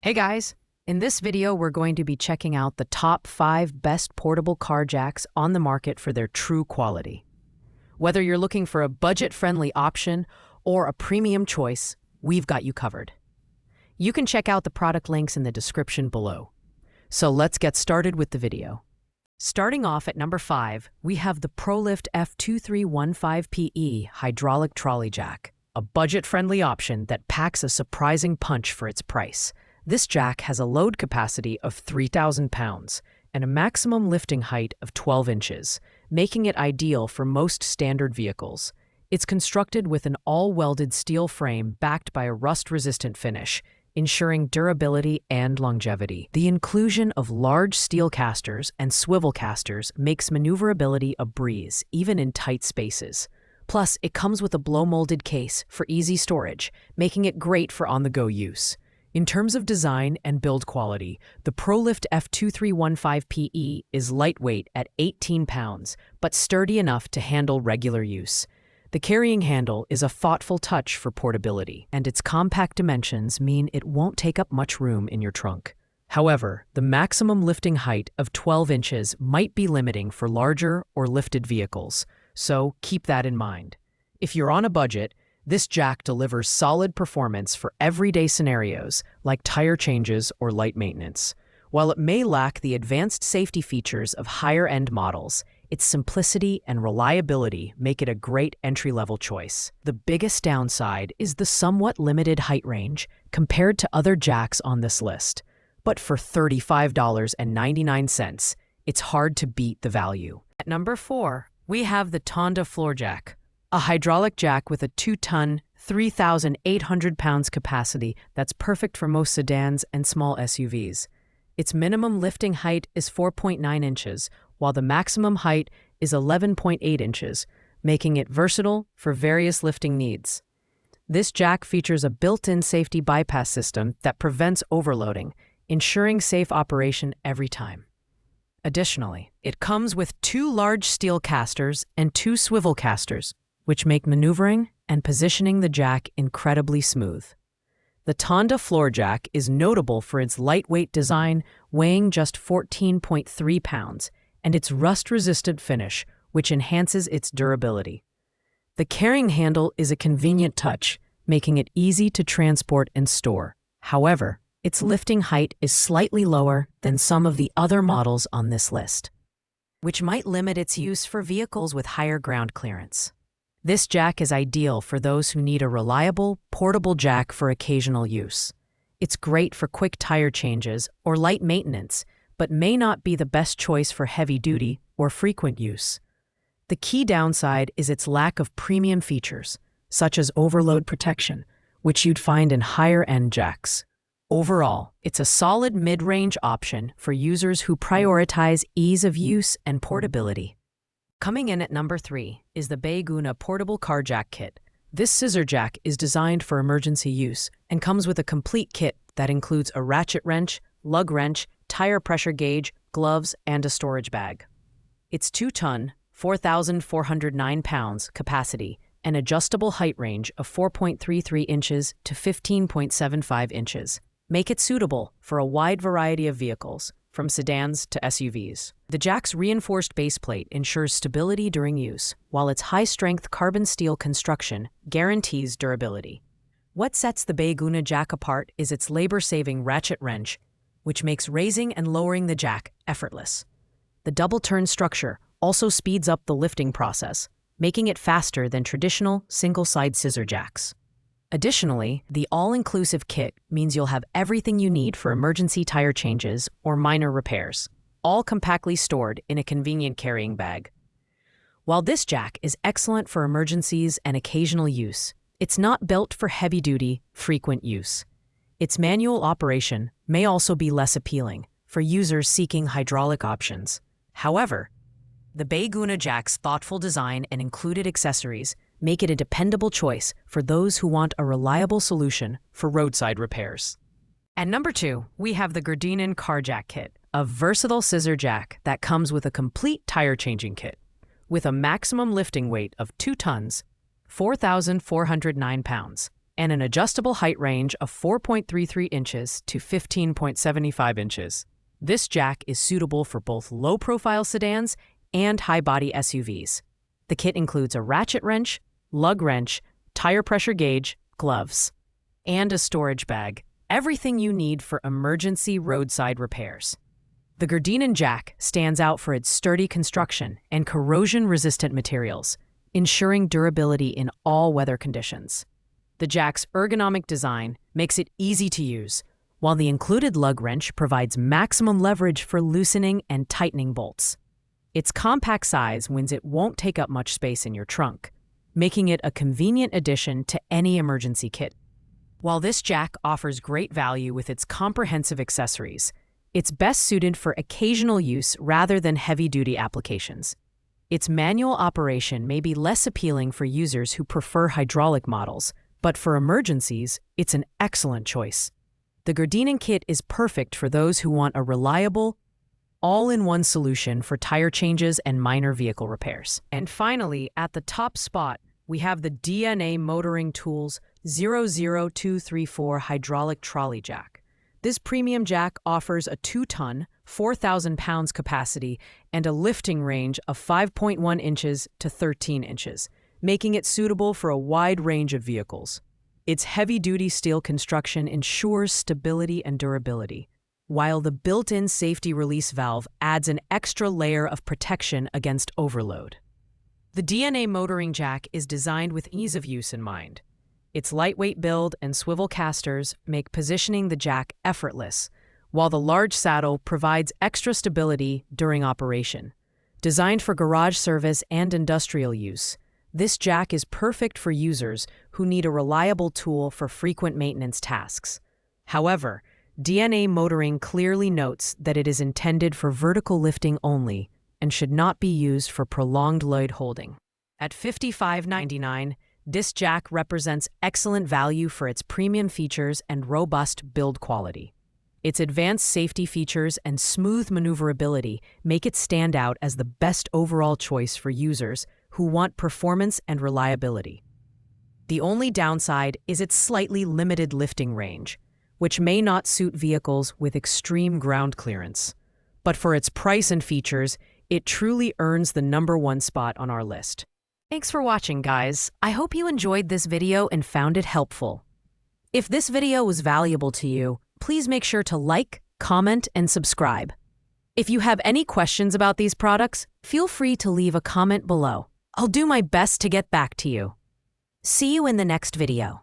Hey guys! In this video, we're going to be checking out the top 5 best portable car jacks on the market for their true quality. Whether you're looking for a budget-friendly option or a premium choice, we've got you covered. You can check out the product links in the description below. So let's get started with the video. Starting off at number 5, we have the ProLift F2315PE hydraulic trolley jack, a budget-friendly option that packs a surprising punch for its price. This jack has a load capacity of 3,000 pounds and a maximum lifting height of 12 inches, making it ideal for most standard vehicles. It's constructed with an all-welded steel frame backed by a rust-resistant finish, ensuring durability and longevity. The inclusion of large steel casters and swivel casters makes maneuverability a breeze, even in tight spaces. Plus, it comes with a blow-molded case for easy storage, making it great for on-the-go use. In terms of design and build quality, the ProLift F2315PE is lightweight at 18 pounds, but sturdy enough to handle regular use. The carrying handle is a thoughtful touch for portability, and its compact dimensions mean it won't take up much room in your trunk. However, the maximum lifting height of 12 inches might be limiting for larger or lifted vehicles, so keep that in mind. If you're on a budget, this jack delivers solid performance for everyday scenarios like tire changes or light maintenance. While it may lack the advanced safety features of higher-end models, its simplicity and reliability make it a great entry-level choice. The biggest downside is the somewhat limited height range compared to other jacks on this list. But for $35.99, it's hard to beat the value. At number 4, we have the Tonda floor jack, a hydraulic jack with a 2-ton, 3,800 pounds capacity that's perfect for most sedans and small SUVs. Its minimum lifting height is 4.9 inches, while the maximum height is 11.8 inches, making it versatile for various lifting needs. This jack features a built-in safety bypass system that prevents overloading, ensuring safe operation every time. Additionally, it comes with 2 large steel casters and 2 swivel casters, which make maneuvering and positioning the jack incredibly smooth. The Tonda floor jack is notable for its lightweight design, weighing just 14.3 pounds, and its rust-resistant finish, which enhances its durability. The carrying handle is a convenient touch, making it easy to transport and store. However, its lifting height is slightly lower than some of the other models on this list, which might limit its use for vehicles with higher ground clearance. This jack is ideal for those who need a reliable, portable jack for occasional use. It's great for quick tire changes or light maintenance, but may not be the best choice for heavy-duty or frequent use. The key downside is its lack of premium features, such as overload protection, which you'd find in higher-end jacks. Overall, it's a solid mid-range option for users who prioritize ease of use and portability. Coming in at number 3 is the Bayguna Portable Car Jack Kit. This scissor jack is designed for emergency use and comes with a complete kit that includes a ratchet wrench, lug wrench, tire pressure gauge, gloves, and a storage bag. Its 2-ton, 4,409 pounds capacity and adjustable height range of 4.33 inches to 15.75 inches make it suitable for a wide variety of vehicles, from sedans to SUVs. The jack's reinforced baseplate ensures stability during use, while its high-strength carbon steel construction guarantees durability. What sets the Bayguna jack apart is its labor-saving ratchet wrench, which makes raising and lowering the jack effortless. The double-turn structure also speeds up the lifting process, making it faster than traditional single-side scissor jacks. Additionally, the all-inclusive kit means you'll have everything you need for emergency tire changes or minor repairs, all compactly stored in a convenient carrying bag. While this jack is excellent for emergencies and occasional use, it's not built for heavy-duty, frequent use. Its manual operation may also be less appealing for users seeking hydraulic options. However, the Bayguna jack's thoughtful design and included accessories make it a dependable choice for those who want a reliable solution for roadside repairs. At number 2, we have the Gardinen Car Jack Kit, a versatile scissor jack that comes with a complete tire changing kit. With a maximum lifting weight of 2 tons, 4,409 pounds, and an adjustable height range of 4.33 inches to 15.75 inches. This jack is suitable for both low-profile sedans and high-body SUVs. The kit includes a ratchet wrench, lug wrench, tire pressure gauge, gloves, and a storage bag. Everything you need for emergency roadside repairs. The Gardenian jack stands out for its sturdy construction and corrosion-resistant materials, ensuring durability in all weather conditions. The jack's ergonomic design makes it easy to use, while the included lug wrench provides maximum leverage for loosening and tightening bolts. Its compact size means it won't take up much space in your trunk, making it a convenient addition to any emergency kit. While this jack offers great value with its comprehensive accessories, it's best suited for occasional use rather than heavy-duty applications. Its manual operation may be less appealing for users who prefer hydraulic models, but for emergencies, it's an excellent choice. The Gardenian kit is perfect for those who want a reliable, all-in-one solution for tire changes and minor vehicle repairs. And finally, at the top spot, we have the DNA Motoring Tools 00234 hydraulic trolley jack. This premium jack offers a 2-ton, 4,000 pounds capacity and a lifting range of 5.1 inches to 13 inches, making it suitable for a wide range of vehicles. Its heavy-duty steel construction ensures stability and durability, while the built-in safety release valve adds an extra layer of protection against overload. The DNA Motoring jack is designed with ease of use in mind. Its lightweight build and swivel casters make positioning the jack effortless, while the large saddle provides extra stability during operation. Designed for garage service and industrial use, this jack is perfect for users who need a reliable tool for frequent maintenance tasks. However, DNA Motoring clearly notes that it is intended for vertical lifting only and should not be used for prolonged load holding. At $55.99, this jack represents excellent value for its premium features and robust build quality. Its advanced safety features and smooth maneuverability make it stand out as the best overall choice for users who want performance and reliability. The only downside is its slightly limited lifting range, which may not suit vehicles with extreme ground clearance. But for its price and features, it truly earns the #1 spot on our list. Thanks for watching, guys. I hope you enjoyed this video and found it helpful. If this video was valuable to you, please make sure to like, comment, and subscribe. If you have any questions about these products, feel free to leave a comment below. I'll do my best to get back to you. See you in the next video.